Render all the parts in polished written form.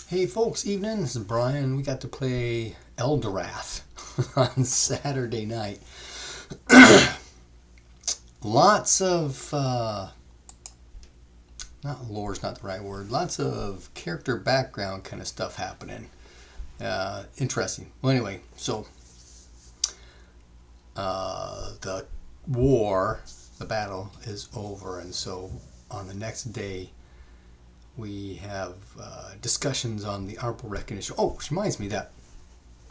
Hey folks, evening. This is Brian. We got to play Elderath on Saturday night. Lots of, not lore's not the right word, lots of character background kind of stuff happening. Interesting. Well, anyway, so the war, the battle is over, and so on the next day, we have discussions on the armor recognition. Oh, which reminds me that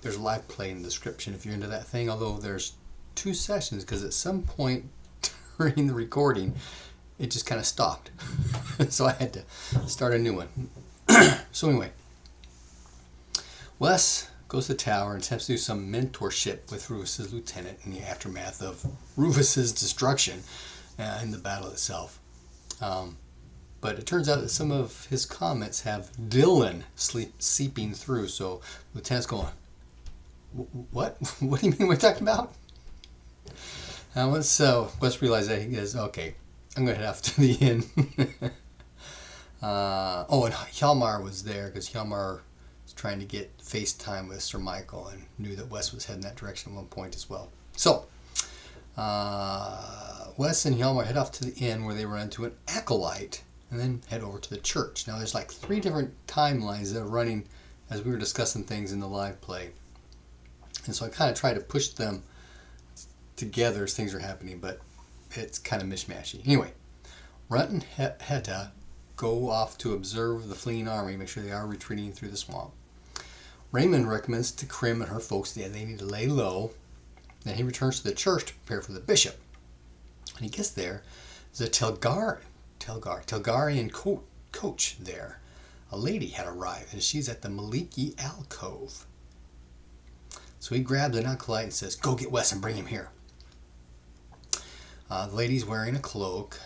there's a live play in the description if you're into that thing, although there's 2 sessions because at some point during the recording it just kind of stopped. So I had to start a new one. So anyway, Wes goes to the tower and attempts to do some mentorship with Rufus's lieutenant in the aftermath of Rufus's destruction in the battle itself. But it turns out that some of his comments have Dylan seeping through. So the lieutenant's going, "What? What do you mean we're talking about?" Once Wes realized that, he goes, "Okay, I'm going to head off to the inn." And Hjalmar was there because Hjalmar was trying to get FaceTime with Sir Michael and knew that Wes was heading that direction at one point as well. So Wes and Hjalmar head off to the inn where they run into an acolyte and then head over to the church. Now there's like 3 different timelines that are running as we were discussing things in the live play. And so I kind of try to push them together as things are happening, but it's kind of mishmashy. Anyway, Runt and Heta go off to observe the fleeing army, make sure they are retreating through the swamp. Raymond recommends to Krim and her folks that they need to lay low. Then he returns to the church to prepare for the bishop. When he gets there, there's a Telgarian coach there. A lady had arrived, and she's at the Maliki alcove. So he grabs an acolyte and says, "Go get Wes and bring him here." The lady's wearing a cloak.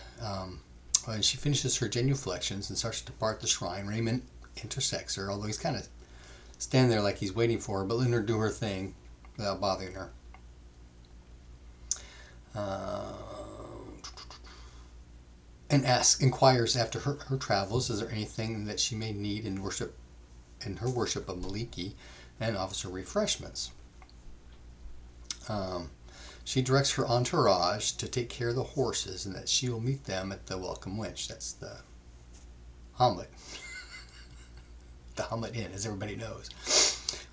When she finishes her genuflections and starts to depart the shrine, Raymond intersects her, although he's kind of standing there like he's waiting for her, but letting her do her thing without bothering her. And inquires after her travels. Is there anything that she may need in her worship of Maliki, and offers her refreshments. She directs her entourage to take care of the horses, and that she will meet them at the Welcome Wench. That's the Hamlet. The Hamlet Inn, as everybody knows.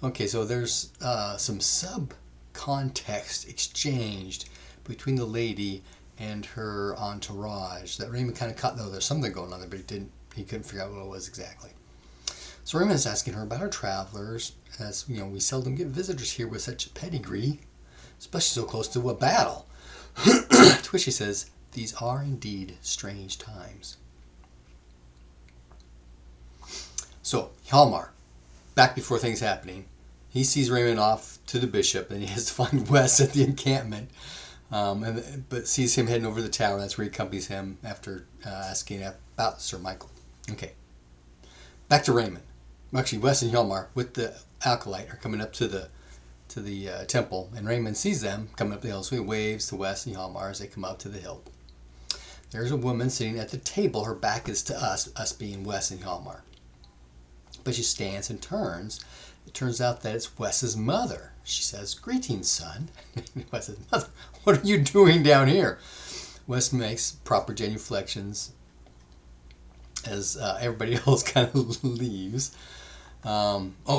Okay, so there's some sub-context exchanged between the lady and her entourage that Raymond kind of caught, though there's something going on there, but he couldn't figure out what it was exactly. So Raymond's asking her about her travelers, as you know, we seldom get visitors here with such a pedigree, especially so close to a battle. To which she says, "These are indeed strange times." So Hjalmar, back before things happening, he sees Raymond off to the bishop, and he has to find Wes at the encampment. But sees him heading over the tower. That's where he accompanies him after asking about Sir Michael. Okay, back to Raymond. Actually, Wes and Hjalmar with the acolyte are coming up to the temple, and Raymond sees them coming up the hill, so he waves to Wes and Hjalmar as they come up to the hill. There's a woman sitting at the table. Her back is to us being Wes and Hjalmar. But she stands and turns. It turns out that it's Wes's mother. She says, "Greetings, son." Wes says, "Mother, what are you doing down here?" Wes makes proper genuflections as everybody else kind of leaves.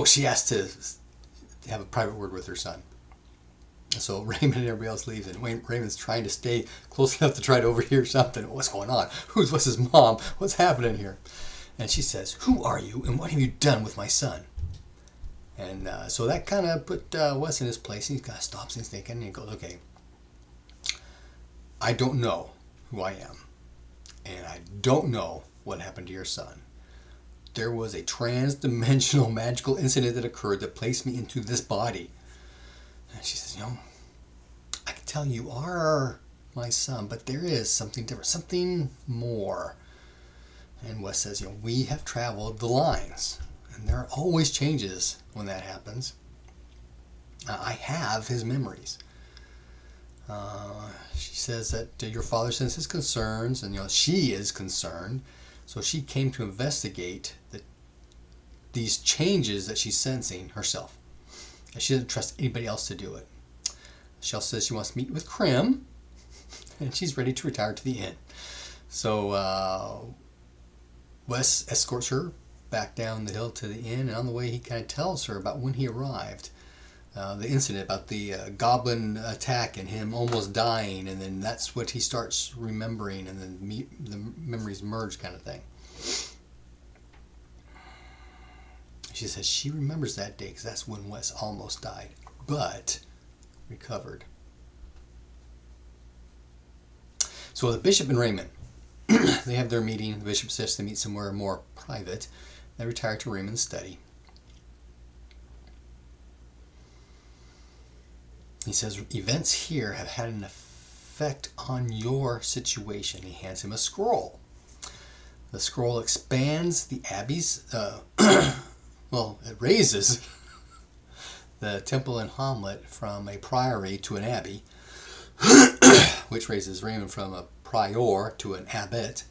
She has to have a private word with her son. So Raymond and everybody else leaves, and Raymond's trying to stay close enough to try to overhear something. What's going on? Who's Wes's mom? What's happening here? And she says, "Who are you, and what have you done with my son?" And so that kind of put Wes in his place. He kind of stops and he's thinking, and he goes, "Okay, I don't know who I am, and I don't know what happened to your son. There was a trans-dimensional magical incident that occurred that placed me into this body." And she says, "I can tell you are my son, but there is something different, something more." And Wes says, "We have traveled the lines, and there are always changes when that happens. I have his memories." She says that your father sends his concerns, and she is concerned, so she came to investigate these changes that she's sensing herself. And she doesn't trust anybody else to do it. Shell says she wants to meet with Krim, and she's ready to retire to the inn. So Wes escorts her back down the hill to the inn, and on the way he kind of tells her about when he arrived. The incident about the goblin attack and him almost dying, and then that's what he starts remembering, and then the memories merge kind of thing. She says she remembers that day because that's when Wes almost died, but recovered. So the bishop and Raymond, they have their meeting. The bishop says to meet somewhere more private. They retire to Raymond's study. He says, events here have had an effect on your situation. He hands him a scroll. The scroll expands the abbey's, well, it raises the temple and hamlet from a priory to an abbey, which raises Raymond from a prior to an abbot,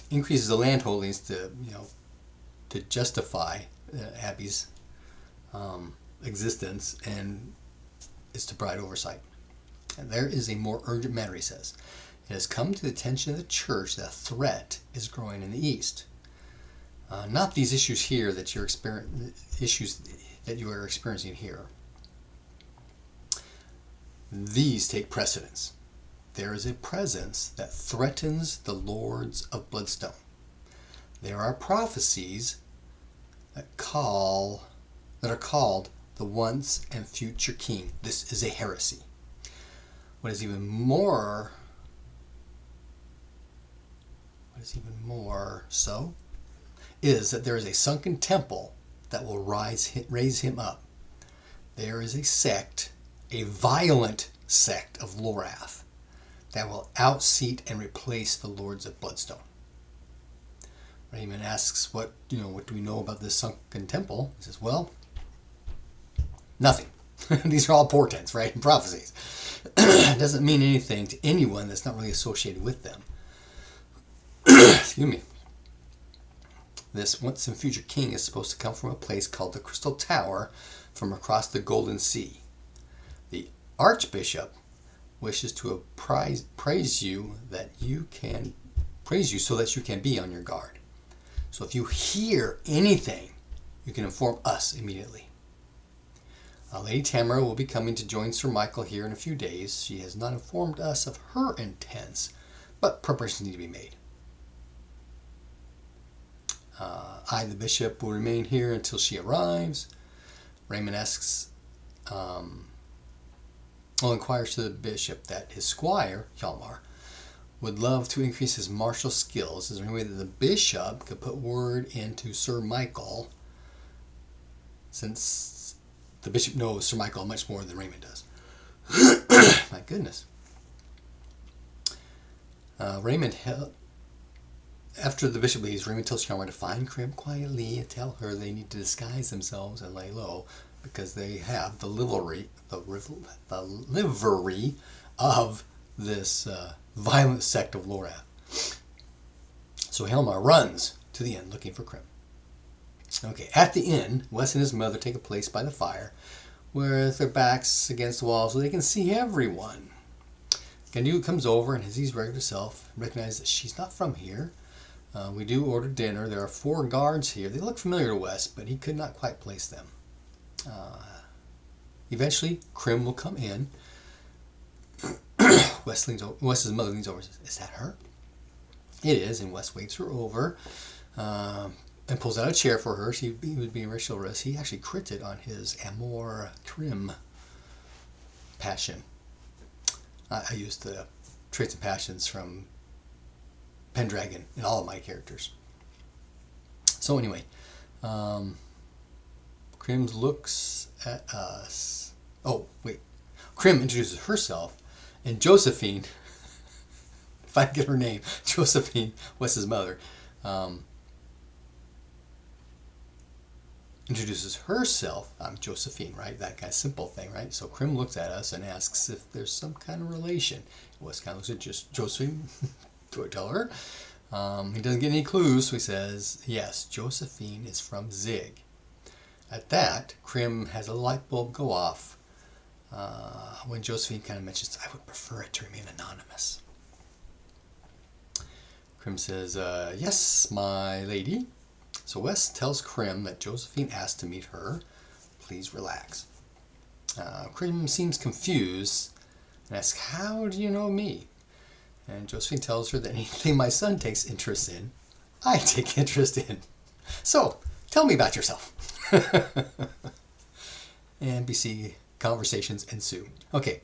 increases the land holdings to justify the abbey's existence, and is to provide oversight. And there is a more urgent matter, he says. It has come to the attention of the church that a threat is growing in the east. Not these issues here that you are experiencing here. These take precedence. There is a presence that threatens the lords of Bloodstone. There are prophecies that are called the once and future king. This is a heresy. What is even more so is that there is a sunken temple that will raise him up. There is a sect, a violent sect of Lorath, that will outseat and replace the lords of Bloodstone. Raymond asks, what do we know about this sunken temple? He says, well, nothing. These are all portents, right? And prophecies. It doesn't mean anything to anyone that's not really associated with them. Excuse me. This once and future king is supposed to come from a place called the Crystal Tower from across the Golden Sea. The Archbishop wishes to praise you so that you can be on your guard. So if you hear anything, you can inform us immediately. Lady Tamara will be coming to join Sir Michael here in a few days. She has not informed us of her intents, but preparations need to be made. I, the bishop, will remain here until she arrives. Raymond inquires to the bishop that his squire, Hjalmar, would love to increase his martial skills. Is there any way that the bishop could put word into Sir Michael, since the bishop knows Sir Michael much more than Raymond does? My goodness. After the bishop leaves, Raymond tells Hjalmar to find Krim quietly and tell her they need to disguise themselves and lay low because they have the livery of this violent sect of Lorath. So Hjalmar runs to the inn looking for Krim. Okay, at the inn, Wes and his mother take a place by the fire with their backs against the wall so they can see everyone. Gandu comes over and, as he's regular self, recognizes that she's not from here. We do order dinner. There are 4 guards here. They look familiar to Wes, but he could not quite place them. Eventually, Krim will come in. Wes's mother leans over and says, "Is that her?" It is, and Wes waits her over and pulls out a chair for her. He was being very chivalrous. He actually critted on his Amor Krim passion. I used the traits and passions from Pendragon in all of my characters. So anyway, Krim looks at us. Oh, wait. Krim introduces herself, and Josephine, if I can get her name, Josephine, Wes's mother, introduces herself. I'm Josephine, right? That kind of simple thing, right? So Krim looks at us and asks if there's some kind of relation. Wes kind of looks at just Josephine. Do I tell her? He doesn't get any clues, so he says, yes, Josephine is from Zig. At that, Krim has a light bulb go off when Josephine kind of mentions, I would prefer it to remain anonymous. Krim says, yes, my lady. So Wes tells Krim that Josephine asked to meet her. Please relax. Krim seems confused and asks, how do you know me? And Josephine tells her that anything my son takes interest in, I take interest in. So, tell me about yourself. NBC conversations ensue. Okay,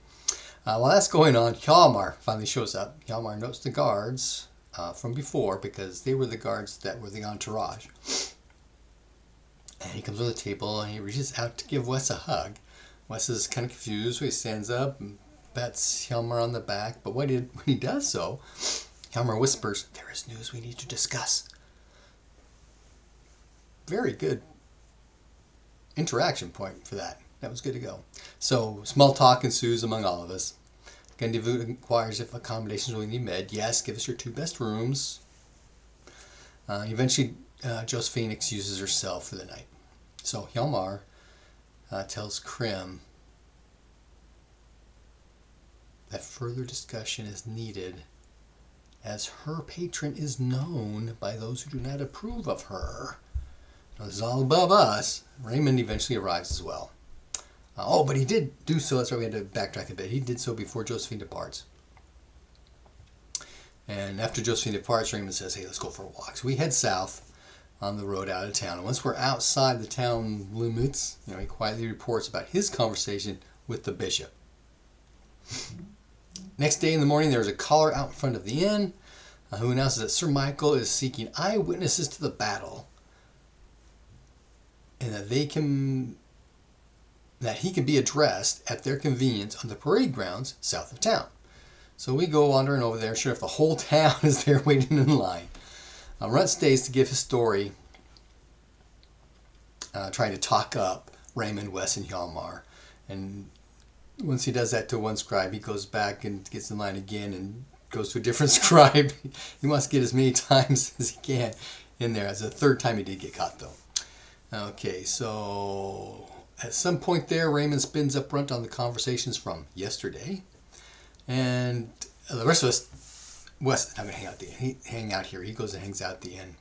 while that's going on, Hjalmar finally shows up. Hjalmar notes the guards from before because they were the guards that were the entourage. And he comes to the table and he reaches out to give Wes a hug. Wes is kind of confused, so he stands up and pats Hjalmar on the back. But when he does so, Hjalmar whispers, there is news we need to discuss. Very good interaction point for that. That was good to go. So, small talk ensues among all of us. Gundevoot inquires if accommodations will need made. Yes, give us your 2 best rooms. Eventually, Josephine excuses herself for the night. So, Hjalmar tells Krim that further discussion is needed as her patron is known by those who do not approve of her. Now, this is all above us. Raymond eventually arrives as well. But he did do so. That's why we had to backtrack a bit. He did so before Josephine departs. And after Josephine departs, Raymond says, hey, let's go for a walk. So we head south on the road out of town. And once we're outside the town limits, he quietly reports about his conversation with the bishop. Next day in the morning, there's a caller out in front of the inn who announces that Sir Michael is seeking eyewitnesses to the battle and that he can be addressed at their convenience on the parade grounds south of town. So we go wandering over there. Sure enough, the whole town is there waiting in line. Runt stays to give his story, trying to talk up Raymond, Wes, and Hjalmar. And once he does that to one scribe, he goes back and gets in line again and goes to a different scribe. He wants to get as many times as he can in there. It's the 3rd time he did get caught, though. Okay, so at some point there, Raymond spins up Runt on the conversations from yesterday. And the rest of us, Wes is not going to hang out here. He goes and hangs out at the inn.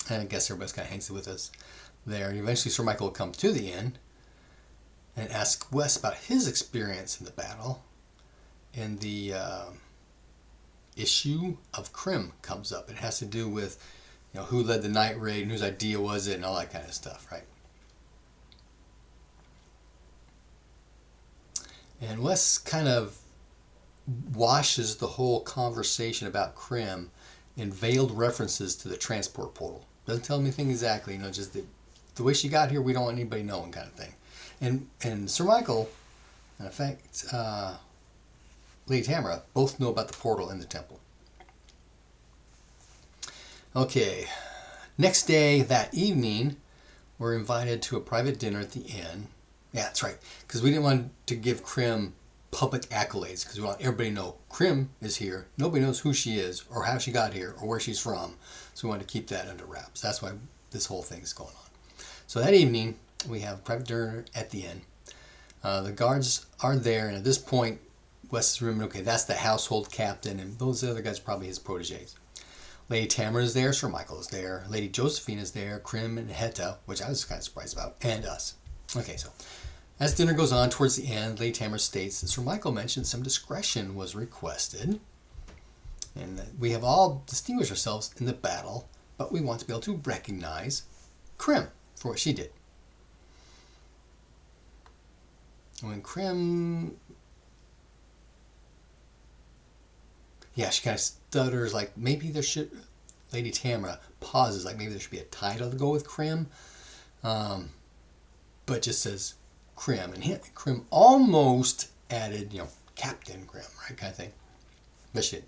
And I guess everybody's kind of hangs with us there. And eventually Sir Michael will come to the inn and ask Wes about his experience in the battle. And the issue of Krim comes up. It has to do with who led the night raid and whose idea was it and all that kind of stuff, right? And Wes kind of washes the whole conversation about Krim in veiled references to the transport portal. Doesn't tell me anything exactly, just the way she got here, we don't want anybody knowing kind of thing. And Sir Michael, and in fact, Lady Tamara, both know about the portal in the temple. Okay, next day, that evening, we're invited to a private dinner at the inn. Yeah, that's right, because we didn't want to give Krim public accolades, because we want everybody to know Krim is here. Nobody knows who she is, or how she got here, or where she's from. So we wanted to keep that under wraps. That's why this whole thing is going on. So that evening, we have a private dinner at the inn. The guards are there, and at this point, Wes is remembering, okay, that's the household captain, and those other guys are probably his protégés. Lady Tamara is there, Sir Michael is there, Lady Josephine is there, Krim and Heta, which I was kind of surprised about, and us. Okay, so as dinner goes on towards the end, Lady Tamara states that Sir Michael mentioned some discretion was requested, and that we have all distinguished ourselves in the battle, but we want to be able to recognize Krim for what she did. When Krim, she kind of stutters, like maybe there should, Lady Tamara pauses, like maybe there should be a title to go with Krim, but just says Krim, and Krim almost added, Captain Krim, right, kind of thing, but she did.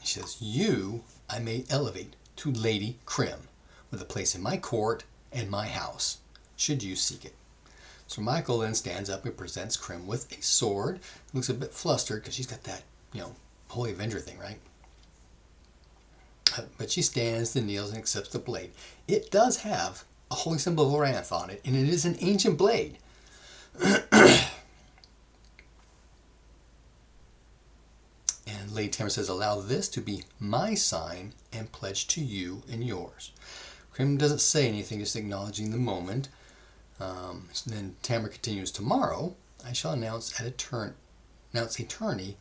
She says, you I may elevate to Lady Krim, with a place in my court and my house, should you seek it. Sir Michael then stands up and presents Krim with a sword. He looks a bit flustered because she's got that, Holy Avenger thing, right? But she stands and kneels and accepts the blade. It does have a holy symbol of Loranth on it, and it is an ancient blade. And Lady Tamara says, allow this to be my sign and pledge to you and yours. Krim doesn't say anything, just acknowledging the moment. Then Tamara continues, tomorrow I shall announce a tourney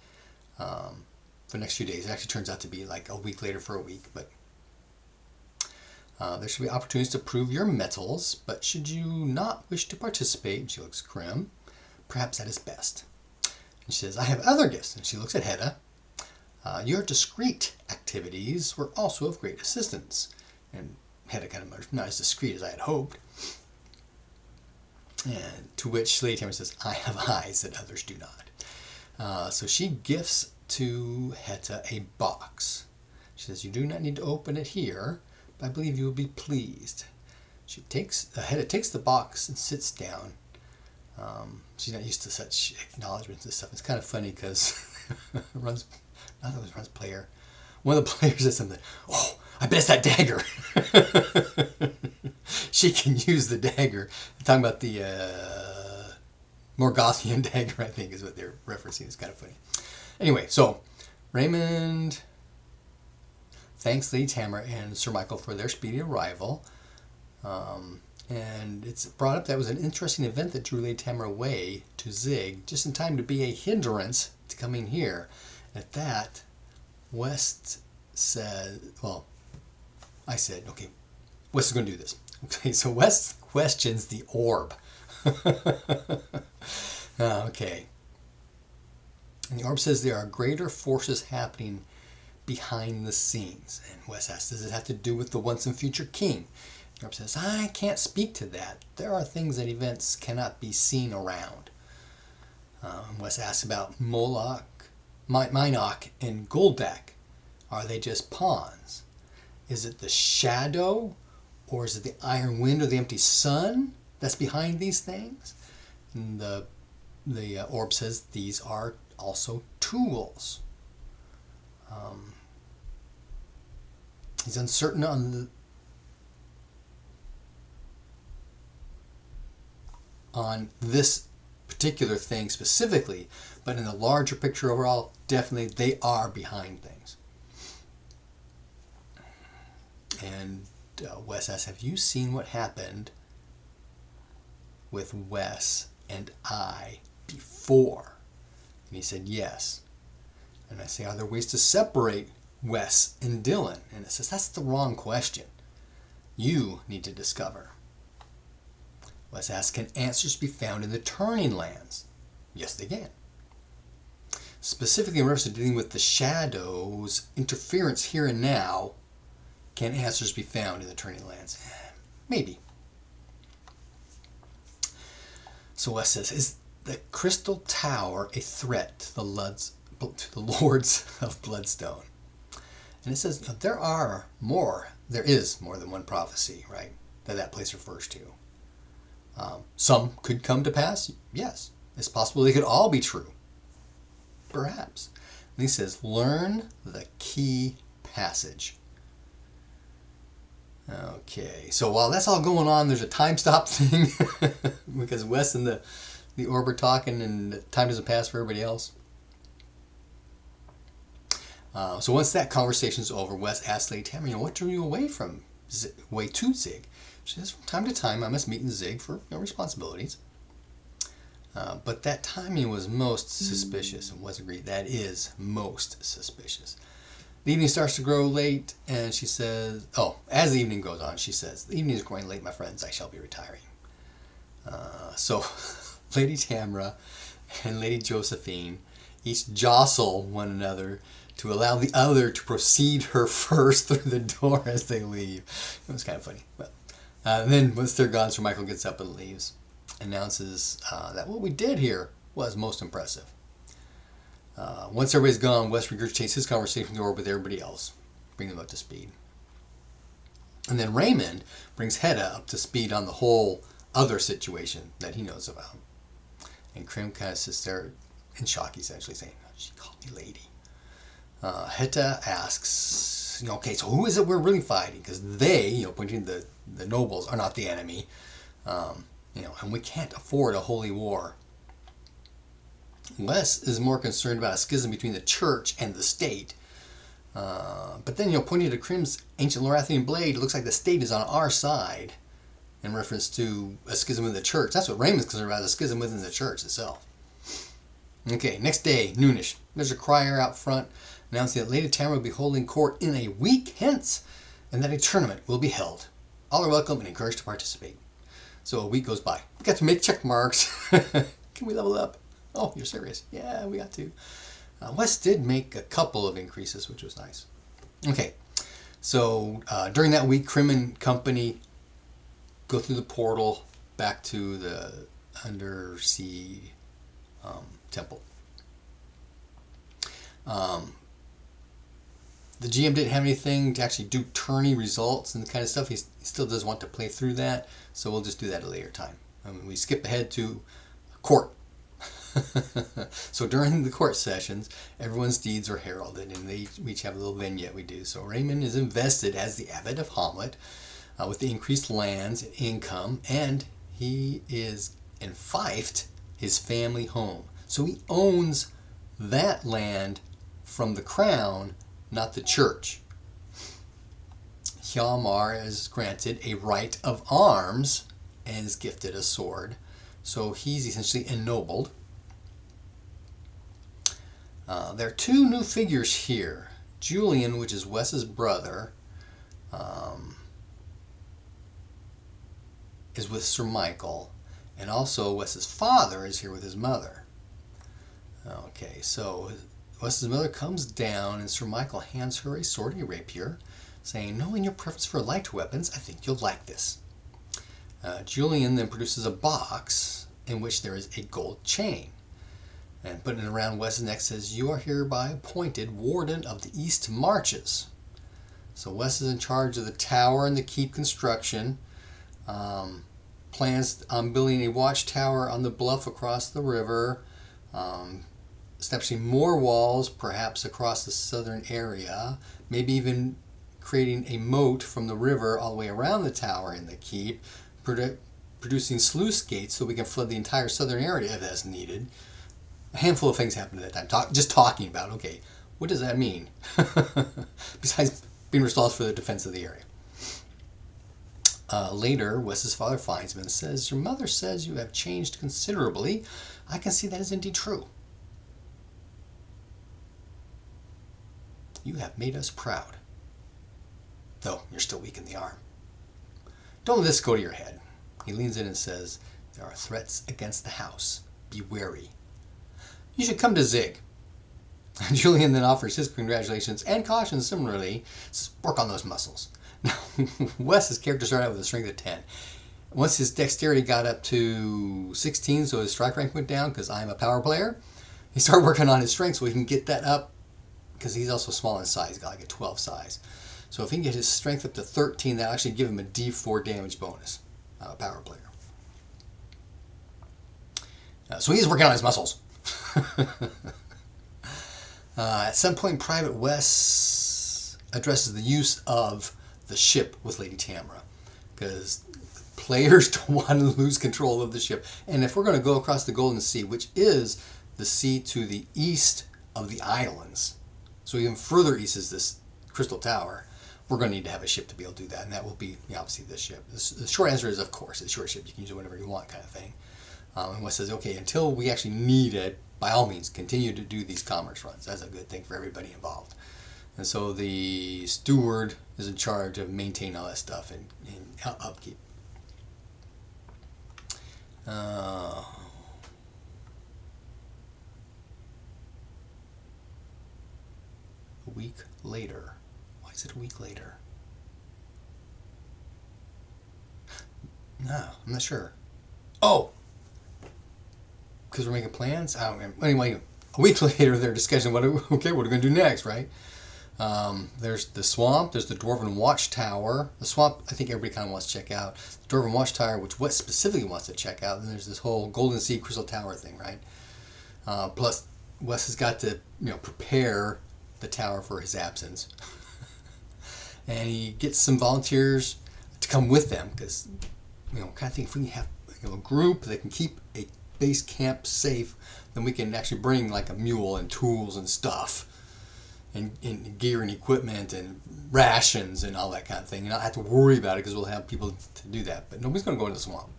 for the next few days. It actually turns out to be like a week later for a week, but there should be opportunities to prove your mettle, but should you not wish to participate, and she looks at Krim, perhaps that is best. And she says, I have other gifts, and she looks at Hedda. Your discreet activities were also of great assistance. And Hedda kind of mutters, not as discreet as I had hoped. And to which Lady Tamara says, I have eyes that others do not. So she gifts to Hedda a box. She says, you do not need to open it here, but I believe you will be pleased. Hedda takes the box and sits down. She's not used to such acknowledgments and stuff. It's kind of funny because Run's player. One of the players said something, oh, I bet it's that dagger. She can use the dagger. I'm talking about the Morgothian dagger, I think, is what they're referencing. It's kind of funny. Anyway, so Raymond thanks Lady Tamara and Sir Michael for their speedy arrival. And it's brought up that it was an interesting event that drew Lady Tamara away to Zig just in time to be a hindrance to coming here. At that, West said, well, I said, okay, West is going to do this. Okay, so West questions the orb. Okay. And the orb says there are greater forces happening behind the scenes. And West asks, does it have to do with the once and future king? The orb says, I can't speak to that. There are things that events cannot be seen around. West asks about Moloch, Minoch, and Goldak. Are they just pawns? Is it the shadow, or is it the iron wind or the empty sun that's behind these things? And the orb says these are also tools. He's uncertain on this particular thing specifically, but in the larger picture overall, definitely they are behind things. And Wes asks, have you seen what happened with Wes and I before? And he said, yes. And I say, are there ways to separate Wes and Dylan? And it says, that's the wrong question. You need to discover. Wes asks, can answers be found in the turning lands? Yes, they can. Specifically in reference to dealing with the shadows, interference here and now, can answers be found in the turning lands? Maybe. So Wes says, is the Crystal Tower a threat to the Lords of Bloodstone? And it says, there is more than one prophecy, right, that place refers to. Some could come to pass, yes. It's possible they could all be true. Perhaps. And he says, learn the key passage. Okay, so while that's all going on, there's a time stop thing because Wes and the orb are talking and time doesn't pass for everybody else. So once that conversation's over, Wes asks Lady Tamara, what drew you away to Zig? She says, from time to time I must meet in Zig for responsibilities. But that timing was most suspicious, and Wes agreed, that is most suspicious. The evening starts to grow late, and she says, as the evening goes on, she says, the evening is growing late, my friends, I shall be retiring. So Lady Tamara and Lady Josephine each jostle one another to allow the other to precede her first through the door as they leave. It was kind of funny. But then once they're gone, Sir Michael gets up and leaves, announces that what we did here was most impressive. Once everybody's gone, Wes regurgitates his conversation with everybody else, bring them up to speed. And then Raymond brings Hedda up to speed on the whole other situation that he knows about. And Krim kind of sits there in shock, essentially saying, she called me lady. Heta asks, okay, so who is it we're really fighting? Because they, pointing to the nobles, are not the enemy. And we can't afford a holy war. Wes is more concerned about a schism between the church and the state. But then, pointing to Krim's ancient Lorathian blade, it looks like the state is on our side, in reference to a schism within the church. That's what Raymond's concerned about, a schism within the church itself. Okay, next day, noonish. There's a crier out front announcing that Lady Tamara will be holding court in a week hence, and that a tournament will be held. All are welcome and encouraged to participate. So a week goes by. We got to make check marks. Can we level up? Oh, you're serious? Yeah, we got to. Wes did make a couple of increases, which was nice. Okay, so during that week, Krim and company go through the portal back to the undersea temple. The GM didn't have anything to actually do tourney results and the kind of stuff. He still does want to play through that, so we'll just do that at a later time. We skip ahead to court. So during the court sessions, everyone's deeds are heralded, and we each have a little vignette we do. So Raymond is invested as the abbot of Hamlet with the increased lands and income, and he is enfeoffed his family home. So he owns that land from the crown, not the church. Hjalmar is granted a right of arms and is gifted a sword. So he's essentially ennobled. There are two new figures here. Julian, which is Wes's brother, is with Sir Michael, and also Wes's father is here with his mother. Okay, so Wes's mother comes down, and Sir Michael hands her a sword, a rapier, saying, knowing your preference for light weapons, I think you'll like this. Julian then produces a box in which there is a gold chain. And putting it around Wes's neck says, you are hereby appointed Warden of the East Marches. So Wes is in charge of the tower and the keep construction. Plans on building a watchtower on the bluff across the river. Establishing more walls, perhaps across the southern area. Maybe even creating a moat from the river all the way around the tower and the keep. Producing sluice gates so we can flood the entire southern area if that's needed. A handful of things happened at that time. Just talking about, okay, what does that mean? Besides being responsible for the defense of the area. Later, Wes's father finds him and says, your mother says you have changed considerably. I can see that is indeed true. You have made us proud. Though you're still weak in the arm. Don't let this go to your head. He leans in and says, there are threats against the house. Be wary. You should come to Zig. Julian then offers his congratulations and cautions similarly. Says, work on those muscles. Now, Wes's character started out with a strength of 10. Once his dexterity got up to 16, so his strike rank went down because I'm a power player, he started working on his strength so he can get that up because he's also small in size. He's got like a 12 size. So if he can get his strength up to 13, that'll actually give him a D4 damage bonus. A power player. So he's working on his muscles. At some point, Private Wes addresses the use of the ship with Lady Tamara, because players don't want to lose control of the ship. And if we're going to go across the Golden Sea, which is the sea to the east of the islands, so even further east is this Crystal Tower, we're going to need to have a ship to be able to do that, and that will be obviously this ship. The short answer is, of course, it's a short ship. You can use it whenever you want, kind of thing. And Wes says, okay, until we actually need it, by all means, continue to do these commerce runs. That's a good thing for everybody involved. And so the steward is in charge of maintaining all that stuff and upkeep. A week later. Why is it a week later? No, I'm not sure. Oh! Because we're making plans? I don't remember. Anyway, a week later they're discussing what are we going to do next, right? There's the swamp, there's the Dwarven Watchtower. The swamp, I think everybody kind of wants to check out. The Dwarven Watchtower, which Wes specifically wants to check out. And there's this whole Golden Sea Crystal Tower thing, right? Plus, Wes has got to, prepare the tower for his absence. And he gets some volunteers to come with them because, kind of think if we can have a group that can keep a base camp safe, then we can actually bring like a mule and tools and stuff. And gear and equipment and rations and all that kind of thing. And I don't have to worry about it because we'll have people to do that. But nobody's going to go into the swamp.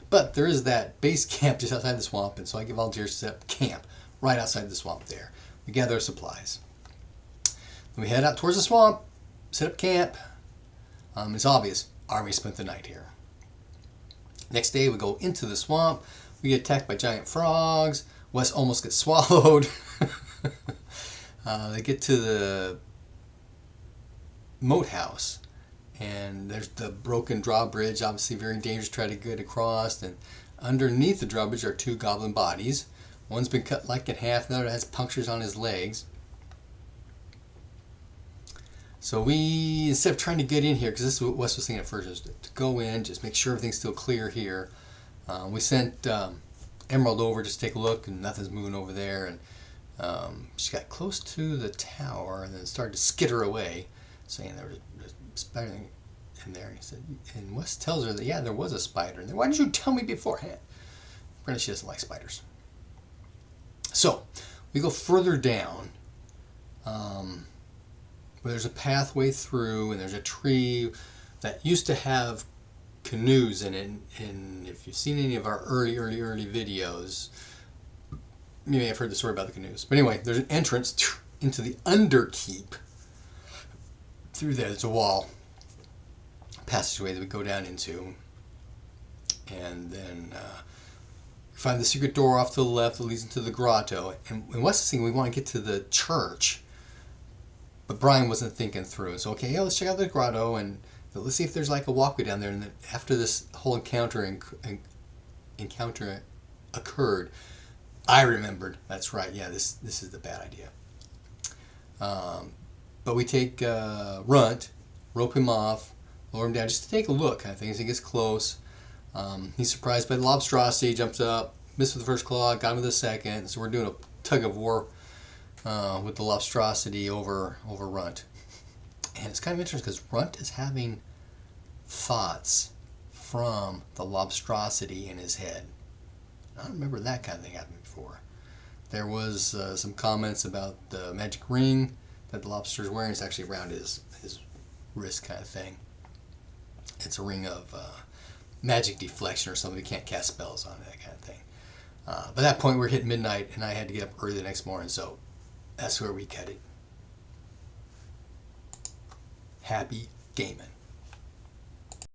But there is that base camp just outside the swamp, and so I get volunteers to set up camp right outside the swamp there. We gather our supplies. Then we head out towards the swamp, set up camp. It's obvious, army spent the night here. Next day we go into the swamp. We get attacked by giant frogs. Wes almost gets swallowed. They get to the moat house, and there's the broken drawbridge, obviously very dangerous to try to get across, and underneath the drawbridge are two goblin bodies. One's been cut like in half, the other has punctures on his legs. So we, instead of trying to get in here, because this is what Wes was thinking at first, is to go in, just make sure everything's still clear here. We sent Emerald over just to take a look, and nothing's moving over there, and she got close to the tower and then started to skitter away, saying there was a spider in there. And he said, and Wes tells her that yeah, there was a spider in there. Why didn't you tell me beforehand? Apparently she doesn't like spiders. So we go further down, where there's a pathway through, and there's a tree that used to have canoes in it. And if you've seen any of our early videos, you may have heard the story about the canoes. But anyway, there's an entrance into the underkeep. Through there, there's a wall, passageway that we go down into. And then we find the secret door off to the left that leads into the grotto. And Wes is thinking we want to get to the church. But Brian wasn't thinking through. So, okay, let's check out the grotto and let's see if there's like a walkway down there. And then after this whole encounter occurred, I remembered, that's right, yeah, this is the bad idea. But we take Runt, rope him off, lower him down just to take a look kind of thing as he gets close. He's surprised by the lobstrosity, jumps up, missed with the first claw, got him with the second. So we're doing a tug of war with the lobstrosity over Runt. And it's kind of interesting because Runt is having thoughts from the lobstrosity in his head. I don't remember that kind of thing happening before. There was some comments about the magic ring that the lobster's wearing. It's actually around his wrist kind of thing. It's a ring of magic deflection or something. You can't cast spells on it, that kind of thing. By that point, we're hitting midnight, and I had to get up early the next morning, so that's where we cut it. Happy gaming.